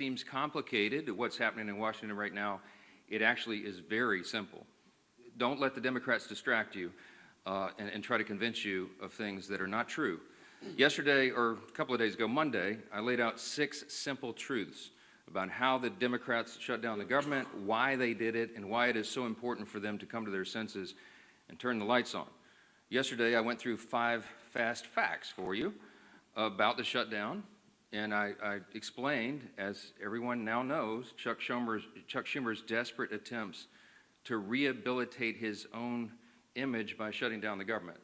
Seems complicated, what's happening in Washington right now. It actually is very simple. Don't let the Democrats distract you and try to convince you of things that are not true. Yesterday, or a couple of days ago, Monday, I laid out 6 simple truths about how the Democrats shut down the government, why they did it, and why it is so important for them to come to their senses and turn the lights on. Yesterday, I went through 5 fast facts for you about the shutdown. And I explained, as everyone now knows, Chuck Schumer's desperate attempts to rehabilitate his own image by shutting down the government.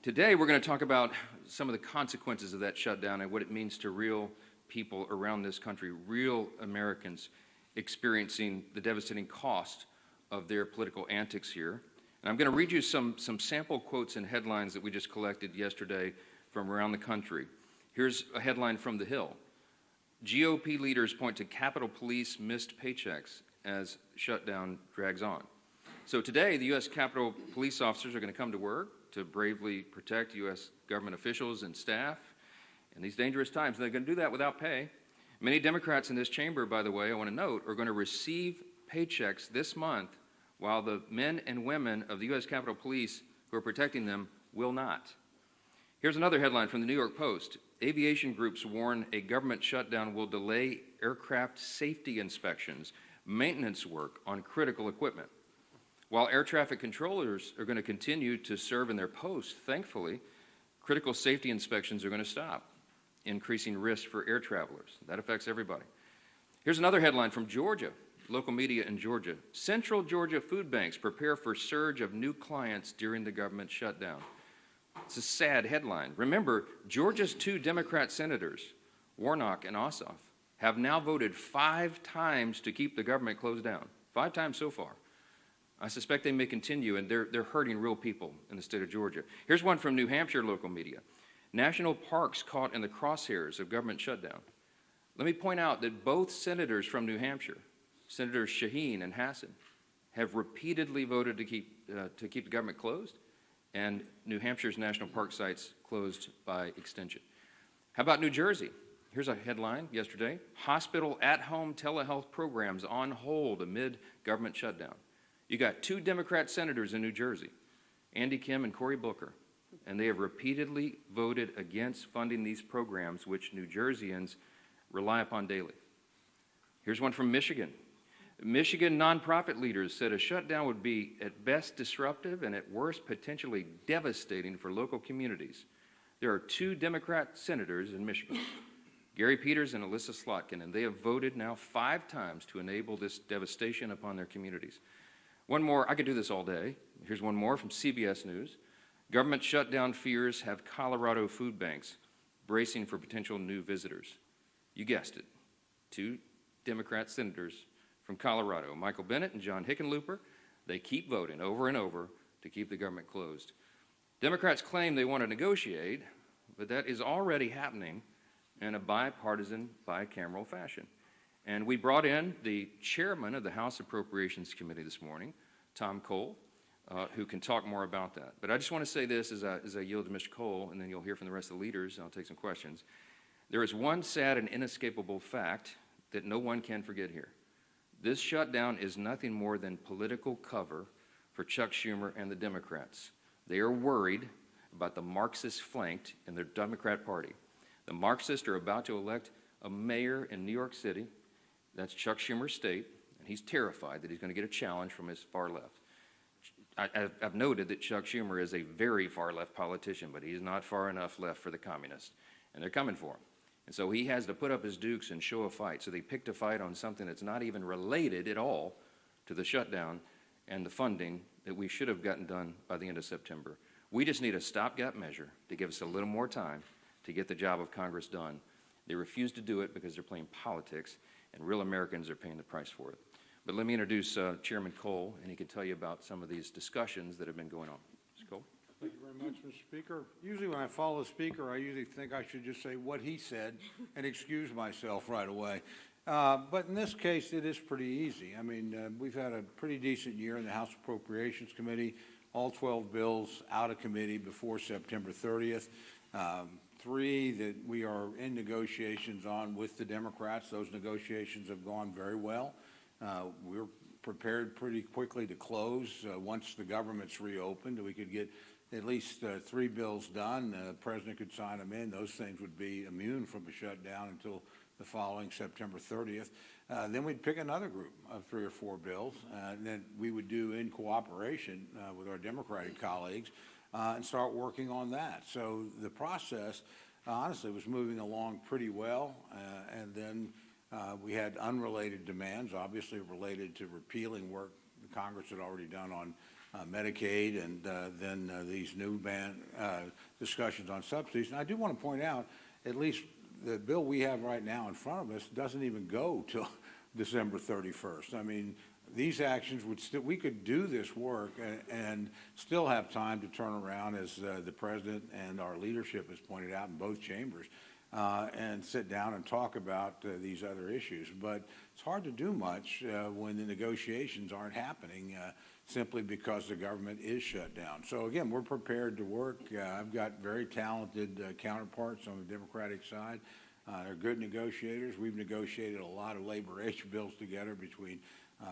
Today, we're going to talk about some of the consequences of that shutdown and what it means to real people around this country, real Americans experiencing the devastating cost of their political antics here. And I'm going to read you some sample quotes and headlines that we just collected yesterday from around the country. Here's a headline from The Hill. GOP leaders point to Capitol Police missed paychecks as shutdown drags on. So today, the U.S. Capitol Police officers are going to come to work to bravely protect U.S. government officials and staff in these dangerous times. And they're going to do that without pay. Many Democrats in this chamber, by the way, I want to note, are going to receive paychecks this month while the men and women of the U.S. Capitol Police who are protecting them will not. Here's another headline from the New York Post. Aviation groups warn a government shutdown will delay aircraft safety inspections, maintenance work on critical equipment. While air traffic controllers are going to continue to serve in their posts, thankfully, critical safety inspections are going to stop, increasing risk for air travelers. That affects everybody. Here's another headline from Georgia, local media in Georgia. Central Georgia food banks prepare for surge of new clients during the government shutdown. It's a sad headline. Remember, Georgia's 2 Democrat senators, Warnock and Ossoff, have now voted 5 times to keep the government closed down. 5 times so far. I suspect they may continue, and they're hurting real people in the state of Georgia. Here's one from New Hampshire local media. National parks caught in the crosshairs of government shutdown. Let me point out that both senators from New Hampshire, Senators Shaheen and Hassan, have repeatedly voted to keep the government closed, and New Hampshire's national park sites closed by extension. How about New Jersey? Here's a headline yesterday. Hospital at-home telehealth programs on hold amid government shutdown. You got 2 Democrat senators in New Jersey, Andy Kim and Cory Booker, and they have repeatedly voted against funding these programs, which New Jerseyans rely upon daily. Here's one from Michigan. Michigan nonprofit leaders said a shutdown would be at best disruptive and at worst potentially devastating for local communities. There are 2 Democrat senators in Michigan, Gary Peters and Alyssa Slotkin, and they have voted now 5 times to enable this devastation upon their communities. One more, I could do this all day. Here's one more from CBS News. Government shutdown fears have Colorado food banks bracing for potential new visitors. You guessed it, 2 Democrat senators from Colorado, Michael Bennet and John Hickenlooper, they keep voting over and over to keep the government closed. Democrats claim they want to negotiate, but that is already happening in a bipartisan, bicameral fashion. And we brought in the chairman of the House Appropriations Committee this morning, Tom Cole, who can talk more about that. But I just want to say this as I yield to Mr. Cole, and then you'll hear from the rest of the leaders, and I'll take some questions. There is one sad and inescapable fact that no one can forget here. This shutdown is nothing more than political cover for Chuck Schumer and the Democrats. They are worried about the Marxist flanked in their Democrat Party. The Marxists are about to elect a mayor in New York City. That's Chuck Schumer's state, and he's terrified that he's going to get a challenge from his far left. I've noted that Chuck Schumer is a very far left politician, but he's not far enough left for the communists, and they're coming for him. And so he has to put up his dukes and show a fight. So they picked a fight on something that's not even related at all to the shutdown and the funding that we should have gotten done by the end of September. We just need a stopgap measure to give us a little more time to get the job of Congress done. They refuse to do it because they're playing politics, and real Americans are paying the price for it. But let me introduce Chairman Cole, and he can tell you about some of these discussions that have been going on. Mr. Cole? Thank you very much, Mr. Speaker. Usually when I follow the Speaker, I usually think I should just say what he said and excuse myself right away. But in this case, it is pretty easy. I mean, we've had a pretty decent year in the House Appropriations Committee, all 12 bills out of committee before September 30th. three that we are in negotiations on with the Democrats. Those negotiations have gone very well. We're prepared pretty quickly to close once the government's reopened. We could get at least 3 bills done. The president could sign them in. Those things would be immune from a shutdown until the following September 30th. Then we'd pick another group of 3 or 4 bills, and then we would do in cooperation with our Democratic colleagues and start working on that. So the process, honestly, was moving along pretty well, and then we had unrelated demands, obviously related to repealing work the Congress had already done on Medicaid, and then these new discussions on subsidies. And I do want to point out, at least the bill we have right now in front of us doesn't even go till December 31st. I mean, these actions would still, we could do this work and still have time to turn around, as the president and our leadership has pointed out in both chambers, and sit down and talk about these other issues. But it's hard to do much when the negotiations aren't happening simply because the government is shut down. So again, we're prepared to work. I've got very talented counterparts on the Democratic side. They're good negotiators. We've negotiated a lot of labor issue bills together between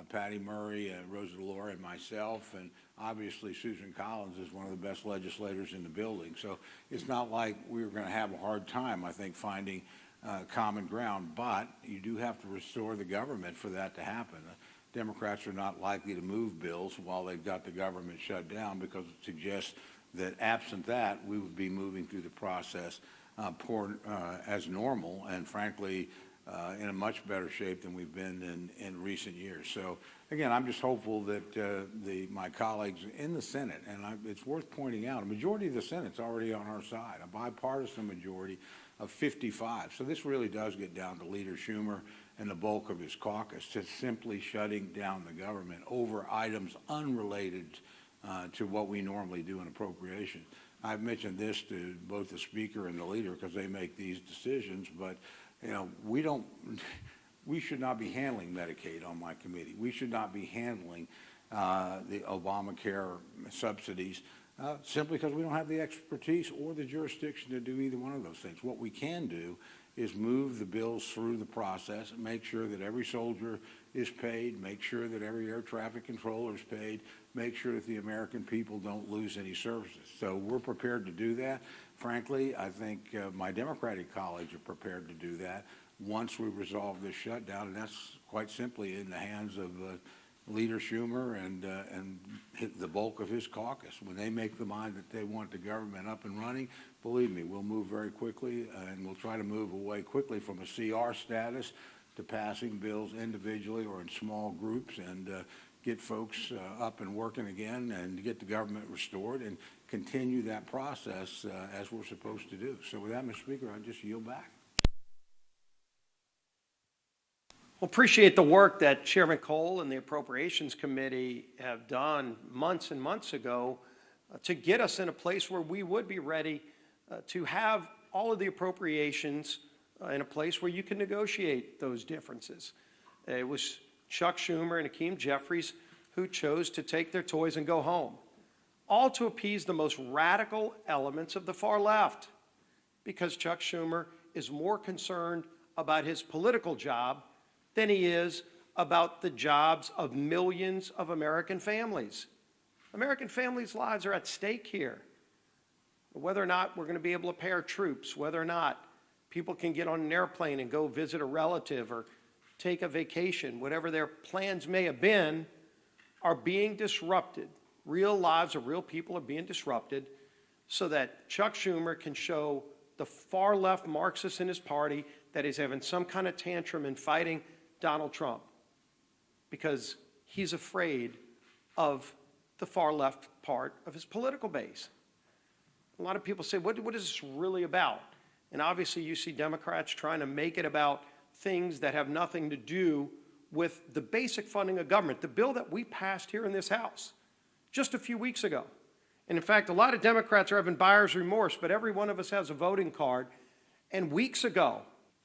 Patty Murray, Rosa DeLauro, and myself, and obviously Susan Collins is one of the best legislators in the building. So it's not like we were going to have a hard time, I think, finding common ground, but you do have to restore the government for that to happen. Democrats are not likely to move bills while they've got the government shut down, because it suggests that absent that, we would be moving through the process as normal, and frankly, in a much better shape than we've been in recent years. So again, I'm just hopeful that my colleagues in the Senate, and it's worth pointing out, a majority of the Senate's already on our side, a bipartisan majority of 55. So this really does get down to Leader Schumer and the bulk of his caucus just simply shutting down the government over items unrelated to what we normally do in appropriations. I've mentioned this to both the Speaker and the Leader because they make these decisions, but you know, we should not be handling Medicaid on my committee. We should not be handling the Obamacare subsidies simply because we don't have the expertise or the jurisdiction to do either one of those things. What we can do is move the bills through the process and make sure that every soldier is paid, make sure that every air traffic controller is paid, make sure that the American people don't lose any services. So we're prepared to do that. Frankly, I think my Democratic colleagues are prepared to do that once we resolve this shutdown, and that's quite simply in the hands of Leader Schumer and the bulk of his caucus. When they make the mind that they want the government up and running, believe me, we'll move very quickly, and we'll try to move away quickly from a CR status to passing bills individually or in small groups, and get folks up and working again, and get the government restored and continue that process as we're supposed to do. So with that, Mr. Speaker, I just yield back. Well, appreciate the work that Chairman Cole and the Appropriations Committee have done months and months ago to get us in a place where we would be ready to have all of the appropriations in a place where you can negotiate those differences. It was Chuck Schumer and Hakeem Jeffries who chose to take their toys and go home, all to appease the most radical elements of the far left, because Chuck Schumer is more concerned about his political job than he is about the jobs of millions of American families. American families' lives are at stake here. Whether or not we're going to be able to pay our troops, whether or not people can get on an airplane and go visit a relative or take a vacation, whatever their plans may have been, are being disrupted. Real lives of real people are being disrupted so that Chuck Schumer can show the far left Marxist in his party that he's having some kind of tantrum and fighting Donald Trump because he's afraid of the far left part of his political base. A lot of people say, what is this really about? And obviously you see Democrats trying to make it about things that have nothing to do with the basic funding of government, the bill that we passed here in this House just a few weeks ago. And in fact, a lot of Democrats are having buyer's remorse, but every one of us has a voting card. And weeks ago,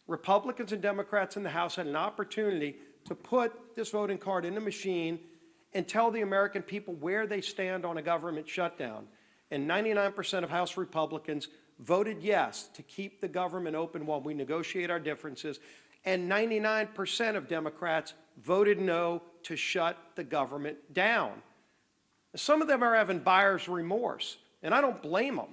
Republicans and Democrats in the House had an opportunity to put this voting card in the machine and tell the American people where they stand on a government shutdown. And 99% of House Republicans voted yes to keep the government open while we negotiate our differences, and 99% of Democrats voted no to shut the government down. Some of them are having buyer's remorse, and I don't blame them.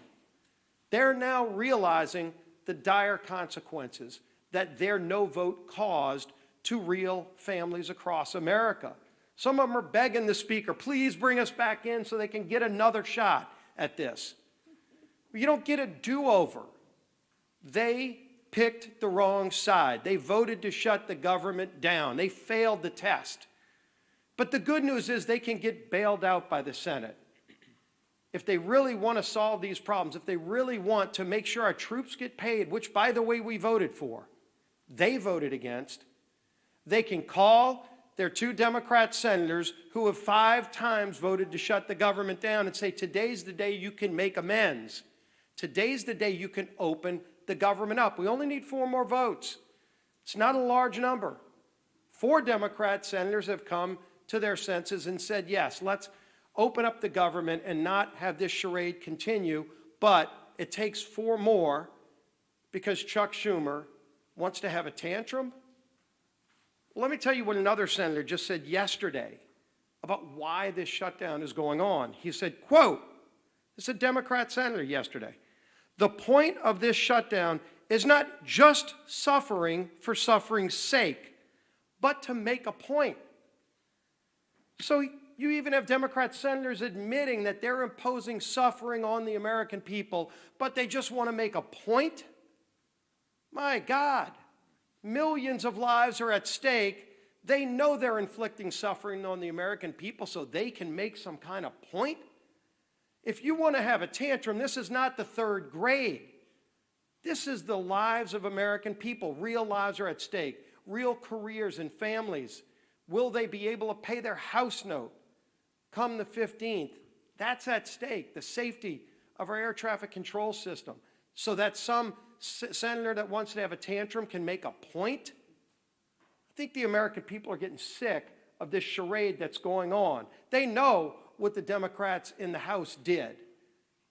They're now realizing the dire consequences that their no vote caused to real families across America. Some of them are begging the speaker, please bring us back in so they can get another shot at this. You don't get a do-over. They picked the wrong side. They voted to shut the government down. They failed the test. But the good news is they can get bailed out by the Senate. If they really want to solve these problems, if they really want to make sure our troops get paid, which, by the way, we voted for, they voted against, they can call their 2 Democrat senators who have 5 times voted to shut the government down and say, today's the day you can make amends. Today's the day you can open the government up. We only need 4 more votes. It's not a large number. 4 Democrat senators have come to their senses and said, yes, let's open up the government and not have this charade continue, but it takes 4 more because Chuck Schumer wants to have a tantrum. Well, let me tell you what another senator just said yesterday about why this shutdown is going on. He said, quote, this is a Democrat senator yesterday, the point of this shutdown is not just suffering for suffering's sake, but to make a point. So you even have Democrat senators admitting that they're imposing suffering on the American people, but they just want to make a point? My God, millions of lives are at stake. They know they're inflicting suffering on the American people so they can make some kind of point? If you want to have a tantrum, this is not the 3rd grade. This is the lives of American people. Real lives are at stake. Real careers and families. Will they be able to pay their house note come the 15th? That's at stake. The safety of our air traffic control system. So that some senator that wants to have a tantrum can make a point? I think the American people are getting sick of this charade that's going on. They know what the Democrats in the House did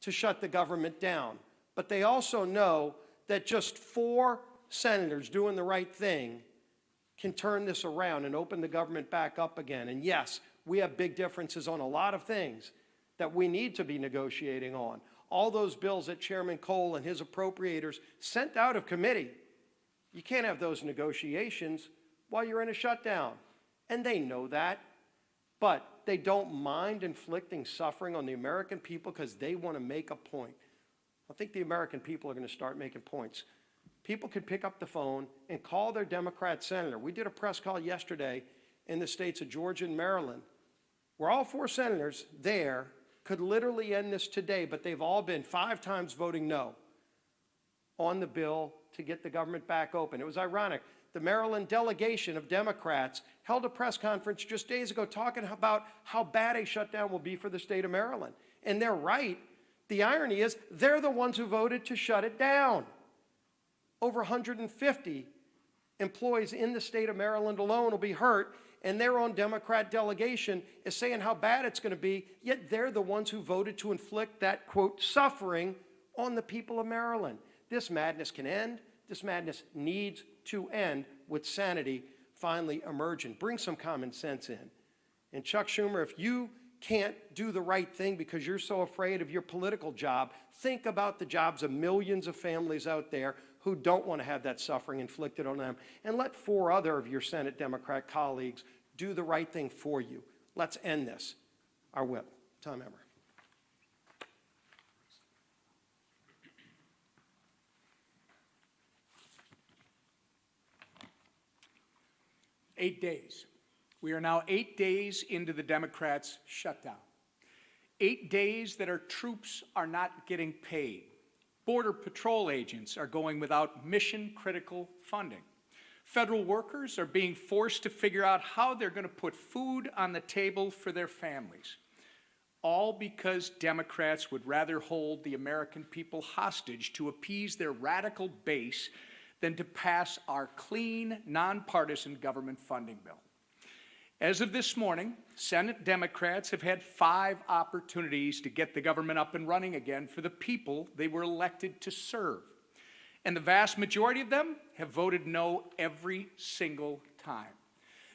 to shut the government down. But they also know that just 4 senators doing the right thing can turn this around and open the government back up again. And yes, we have big differences on a lot of things that we need to be negotiating on. All those bills that Chairman Cole and his appropriators sent out of committee, you can't have those negotiations while you're in a shutdown. And they know that. But they don't mind inflicting suffering on the American people because they want to make a point. I think the American people are going to start making points. People could pick up the phone and call their Democrat senator. We did a press call yesterday in the states of Georgia and Maryland, where all 4 senators there could literally end this today, but they've all been 5 times voting no on the bill to get the government back open. It was ironic. The Maryland delegation of Democrats held a press conference just days ago talking about how bad a shutdown will be for the state of Maryland. And they're right. The irony is they're the ones who voted to shut it down. Over 150 employees in the state of Maryland alone will be hurt, and their own Democrat delegation is saying how bad it's going to be, yet they're the ones who voted to inflict that, quote, suffering on the people of Maryland. This madness can end. This madness needs to end with sanity finally emerging. Bring some common sense in. And Chuck Schumer, if you can't do the right thing because you're so afraid of your political job, think about the jobs of millions of families out there who don't want to have that suffering inflicted on them. And let 4 other of your Senate Democrat colleagues do the right thing for you. Let's end this. Our whip, Tom Emmer. Eight days. We are now 8 days into the Democrats' shutdown. 8 days that our troops are not getting paid. Border Patrol agents are going without mission-critical funding. Federal workers are being forced to figure out how they're going to put food on the table for their families. All because Democrats would rather hold the American people hostage to appease their radical base than to pass our clean, nonpartisan government funding bill. As of this morning, Senate Democrats have had 5 opportunities to get the government up and running again for the people they were elected to serve. And the vast majority of them have voted no every single time.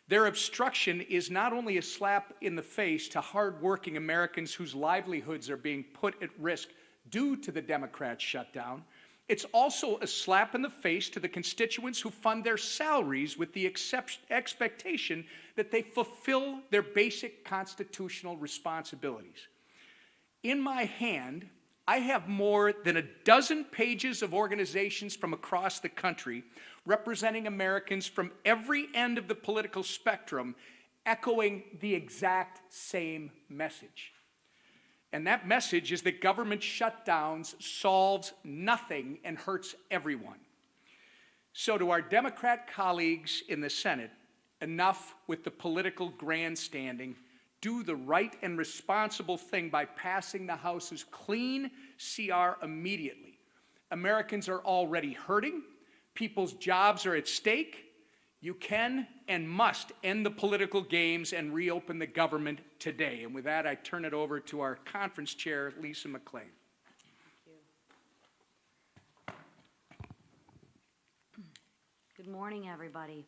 Their obstruction is not only a slap in the face to hardworking Americans whose livelihoods are being put at risk due to the Democrats' shutdown, it's also a slap in the face to the constituents who fund their salaries with the expectation that they fulfill their basic constitutional responsibilities. In my hand, I have more than a dozen pages of organizations from across the country representing Americans from every end of the political spectrum, echoing the exact same message. And that message is that government shutdowns solves nothing and hurts everyone. So to our Democrat colleagues in the Senate, enough with the political grandstanding. Do the right and responsible thing by passing the House's clean CR immediately. Americans are already hurting. People's jobs are at stake. You can and must end the political games and reopen the government today. And with that, I turn it over to our conference chair, Lisa McClain. Good morning, everybody.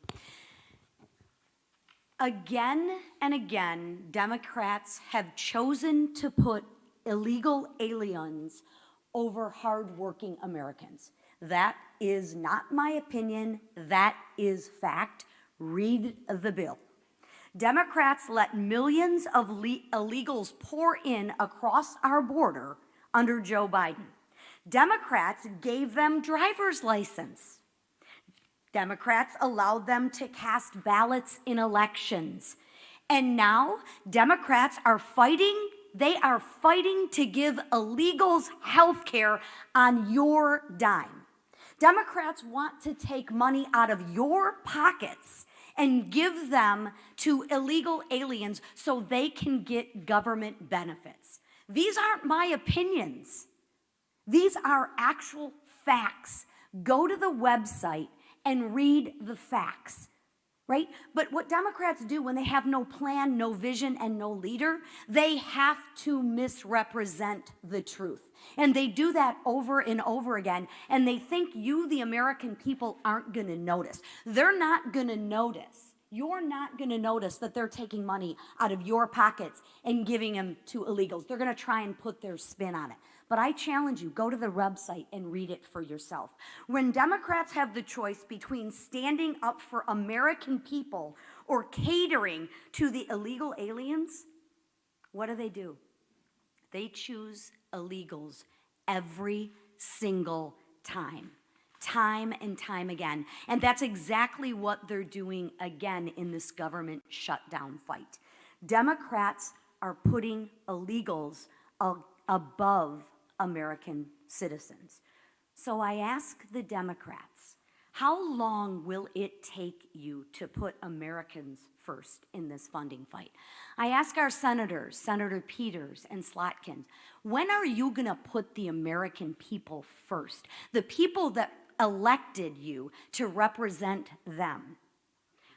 Again and again, Democrats have chosen to put illegal aliens over hardworking Americans. That is not my opinion. That is fact. Read the bill. Democrats let millions of illegals pour in across our border under Joe Biden. Democrats gave them driver's license. Democrats allowed them to cast ballots in elections. And now Democrats are fighting. They are fighting to give illegals health care on your dime. Democrats want to take money out of your pockets and give them to illegal aliens so they can get government benefits. These aren't my opinions. These are actual facts. Go to the website and read the facts, right? But what Democrats do when they have no plan, no vision, and no leader, they have to misrepresent the truth. And they do that over and over again, and they think you, the American people, aren't going to notice. They're not going to notice. You're not going to notice that they're taking money out of your pockets and giving them to illegals. They're going to try and put their spin on it. But I challenge you, go to the website and read it for yourself. When Democrats have the choice between standing up for American people or catering to the illegal aliens, what do? They choose illegals every single time and time again. And that's exactly what they're doing again in this government shutdown fight. Democrats are putting illegals above American citizens. So I ask the Democrats, how long will it take you to put Americans first in this funding fight? I ask our senators, Senator Peters and Slotkin, when are you going to put the American people first? The people that elected you to represent them.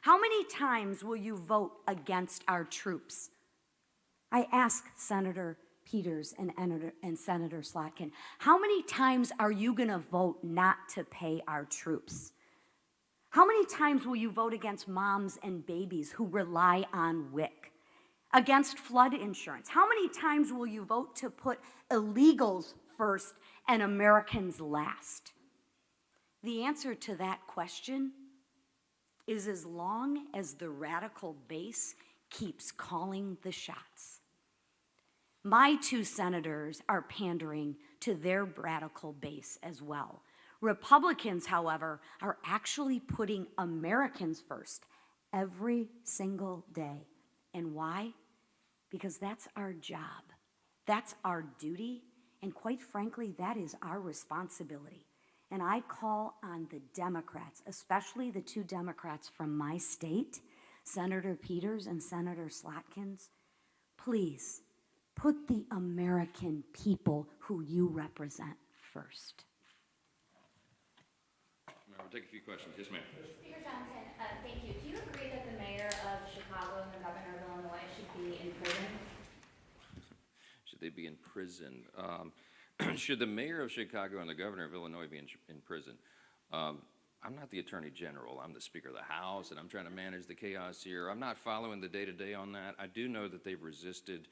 How many times will you vote against our troops? I ask Senator Peters and Senator Slotkin, how many times are you going to vote not to pay our troops? How many times will you vote against moms and babies who rely on WIC? Against flood insurance? How many times will you vote to put illegals first and Americans last? The answer to that question is as long as the radical base keeps calling the shots. My 2 senators are pandering to their radical base as well. Republicans, however, are actually putting Americans first every single day. And why? Because that's our job. That's our duty. And quite frankly, that is our responsibility. And I call on the Democrats, especially the 2 Democrats from my state, Senator Peters and Senator Slotkins, please put the American people who you represent first. We'll take a few questions. Yes, ma'am. Speaker Johnson, thank you. Do you agree that the mayor of Chicago and the governor be in prison. Should the mayor of Chicago and the governor of Illinois be in prison? I'm not the attorney general. I'm the Speaker of the House, and I'm trying to manage the chaos here. I'm not following the day-to-day on that. I do know that they've resisted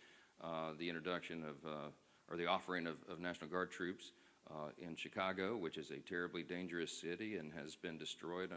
the introduction of, or the offering of National Guard troops in Chicago, which is a terribly dangerous city and has been destroyed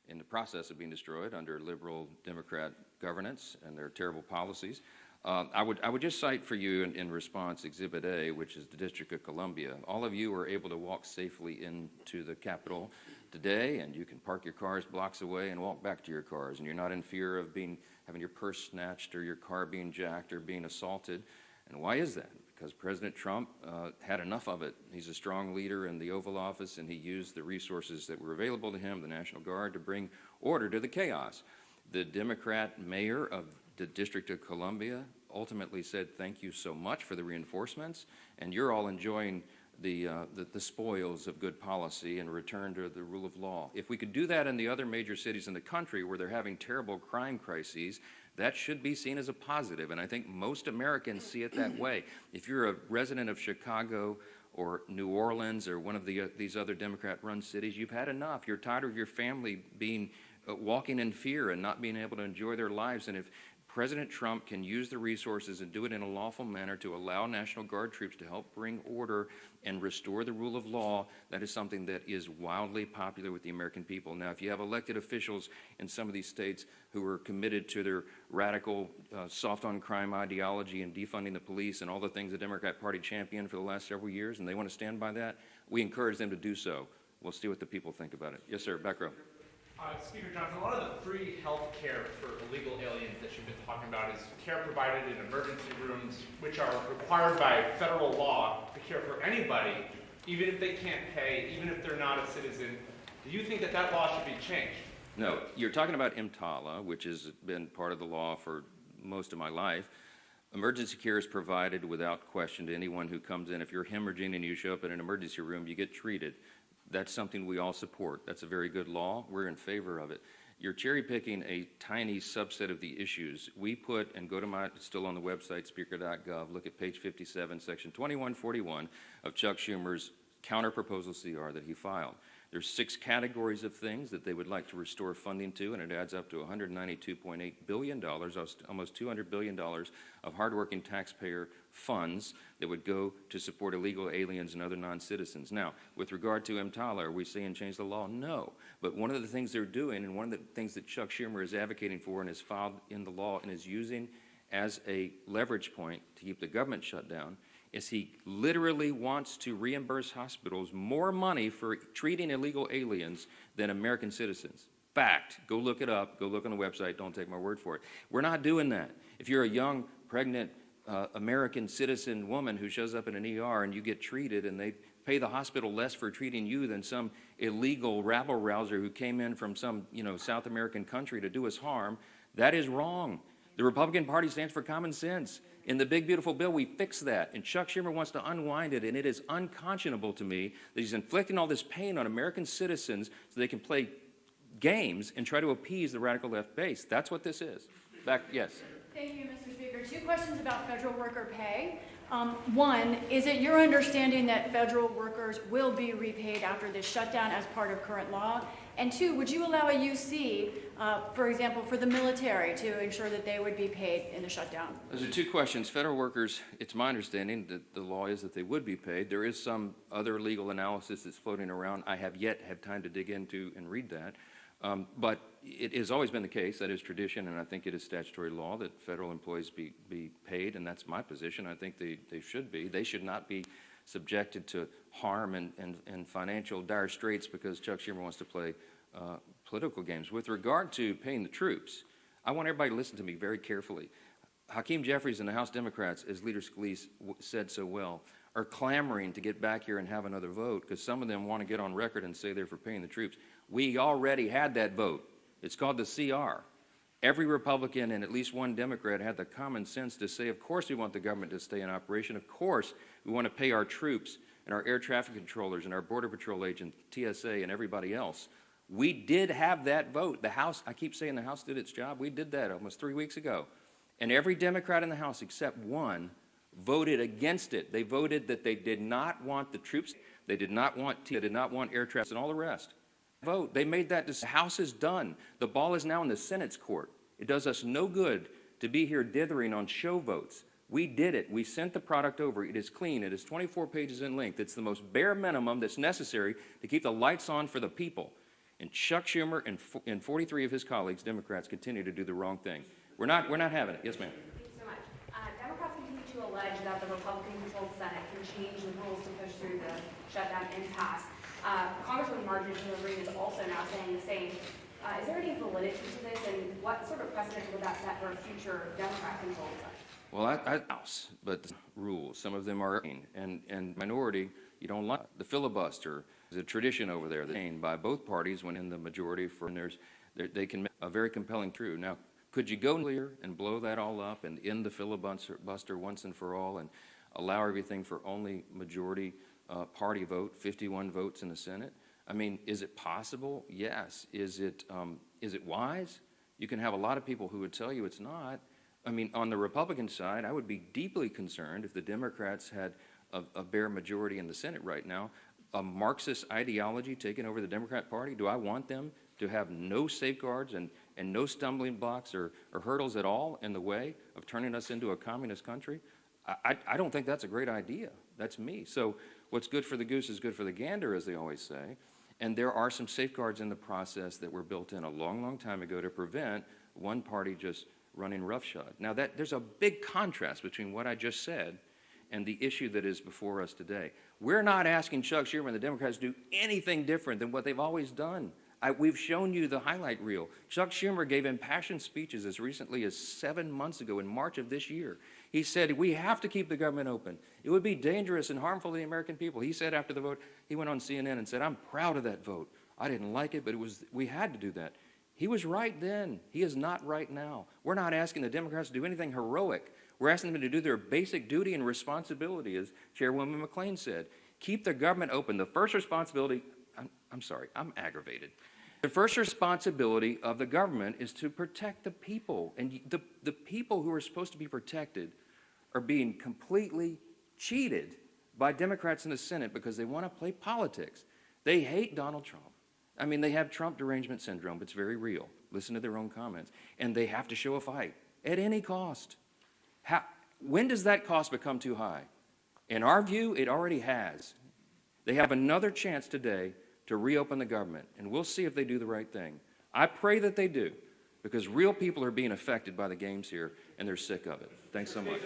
in the process of being destroyed under liberal Democrat governance and their terrible policies. I would just cite for you in response Exhibit A, which is the District of Columbia. All of you were able to walk safely into the Capitol today, and you can park your cars blocks away and walk back to your cars, and you're not in fear of having your purse snatched or your car being jacked or being assaulted. And why is that? Because President Trump had enough of it. He's a strong leader in the Oval Office, and he used the resources that were available to him, the National Guard, to bring order to the chaos. The Democrat mayor of the District of Columbia ultimately said, thank you so much for the reinforcements, and you're all enjoying the spoils of good policy and return to the rule of law. If we could do that in the other major cities in the country where they're having terrible crime crises, that should be seen as a positive, and I think most Americans see it that way. If you're a resident of Chicago or New Orleans or one of these other Democrat-run cities, you've had enough. You're tired of your family walking in fear and not being able to enjoy their lives, and if President Trump can use the resources and do it in a lawful manner to allow National Guard troops to help bring order and restore the rule of law, that is something that is wildly popular with the American people. Now, if you have elected officials in some of these states who are committed to their radical, soft-on-crime ideology and defunding the police and all the things the Democrat Party championed for the last several years, and they want to stand by that, we encourage them to do so. We'll see what the people think about it. Yes, sir. Back row. Speaker Johnson, a lot of the free health care for illegal aliens that you've been talking about is care provided in emergency rooms, which are required by federal law to care for anybody, even if they can't pay, even if they're not a citizen. Do you think that that law should be changed? No. You're talking about EMTALA, which has been part of the law for most of my life. Emergency care is provided without question to anyone who comes in. If you're hemorrhaging and you show up in an emergency room, you get treated. That's something we all support. That's a very good law. We're in favor of it. You're cherry picking a tiny subset of the issues. We put, and go to it's still on the website, speaker.gov, look at page 57, section 2141 of Chuck Schumer's counter-proposal CR that he filed. There's 6 categories of things that they would like to restore funding to, and it adds up to $192.8 billion, almost $200 billion of hardworking taxpayer funds that would go to support illegal aliens and other non-citizens. Now, with regard to EMTALA, are we saying change the law? No. But one of the things they're doing, and one of the things that Chuck Schumer is advocating for and has filed in the law and is using as a leverage point to keep the government shut down, is he literally wants to reimburse hospitals more money for treating illegal aliens than American citizens. Fact. Go look it up. Go look on the website. Don't take my word for it. We're not doing that. If you're a young, pregnant American citizen woman who shows up in an ER and you get treated and they pay the hospital less for treating you than some illegal rabble-rouser who came in from some, South American country to do us harm, that is wrong. The Republican Party stands for common sense. In the big, beautiful bill, we fix that. And Chuck Schumer wants to unwind it, and it is unconscionable to me that he's inflicting all this pain on American citizens so they can play games and try to appease the radical left base. That's what this is. Yes. Thank you, Mr. Speaker. 2 questions about federal worker pay. One, is it your understanding that federal workers will be repaid after this shutdown as part of current law? And 2, would you allow a UC, for example, for the military to ensure that they would be paid in the shutdown? Those are 2 questions. Federal workers, it's my understanding that the law is that they would be paid. There is some other legal analysis that's floating around. I have yet had time to dig into and read that. But it has always been the case, that is tradition, and I think it is statutory law that federal employees be paid, and that's my position. I think they should be. They should not be subjected to harm and financial dire straits because Chuck Schumer wants to play political games. With regard to paying the troops, I want everybody to listen to me very carefully. Hakeem Jeffries and the House Democrats, as Leader Scalise said so well, are clamoring to get back here and have another vote because some of them want to get on record and say they're for paying the troops. We already had that vote. It's called the CR. Every Republican and at least one Democrat had the common sense to say, of course we want the government to stay in operation. Of course we want to pay our troops and our air traffic controllers and our Border Patrol agents, TSA, and everybody else. We did have that vote. The House, I keep saying the House did its job. We did that almost 3 weeks ago. And every Democrat in the House except one voted against it. They voted that they did not want the troops, they did not want they did not want air traffic and all the rest. Vote. They made that decision. The House is done. The ball is now in the Senate's court. It does us no good to be here dithering on show votes. We did it. We sent the product over. It is clean. It is 24 pages in length. It's the most bare minimum that's necessary to keep the lights on for the people. And Chuck Schumer and 43 of his colleagues, Democrats, continue to do the wrong thing. We're not having it. Yes, ma'am. Thank you so much. Democrats continue to allege that the Republican-controlled Senate can change the rules to push through the shutdown impasse. Congresswoman Marjorie Taylor Greene is also now saying the same. Is there any validity to this, and what sort of precedent would that set for a future Democrat-controlled session? Well, House, but the rules, some of them are, and minority, you don't like. The filibuster is a tradition over there that's gained by both parties when in the majority for, and they can make a very compelling true. Now, could you go clear and blow that all up and end the filibuster once and for all and allow everything for only majority party vote, 51 votes in the Senate? I mean, is it possible? Yes. Is it wise? You can have a lot of people who would tell you it's not. I mean, on the Republican side, I would be deeply concerned if the Democrats had a bare majority in the Senate right now. A Marxist ideology taking over the Democrat Party, do I want them to have no safeguards and no stumbling blocks or hurdles at all in the way of turning us into a communist country? I don't think that's a great idea. That's me. So what's good for the goose is good for the gander, as they always say. And there are some safeguards in the process that were built in a long, long time ago to prevent one party just running roughshod. Now, there's a big contrast between what I just said and the issue that is before us today. We're not asking Chuck Schumer and the Democrats to do anything different than what they've always done. We've shown you the highlight reel. Chuck Schumer gave impassioned speeches as recently as 7 months ago in March of this year. He said, we have to keep the government open. It would be dangerous and harmful to the American people. He said after the vote, he went on CNN and said, I'm proud of that vote. I didn't like it, but we had to do that. He was right then. He is not right now. We're not asking the Democrats to do anything heroic. We're asking them to do their basic duty and responsibility, as Chairwoman McClain said. Keep the government open. The first responsibility, I'm sorry, I'm aggravated. The first responsibility of the government is to protect the people. And the people who are supposed to be protected are being completely cheated by Democrats in the Senate because they want to play politics. They hate Donald Trump. I mean, they have Trump derangement syndrome. It's very real. Listen to their own comments. And they have to show a fight at any cost. When does that cost become too high? In our view, it already has. They have another chance today to reopen the government, and we'll see if they do the right thing. I pray that they do, because real people are being affected by the games here, and they're sick of it. Thanks so much.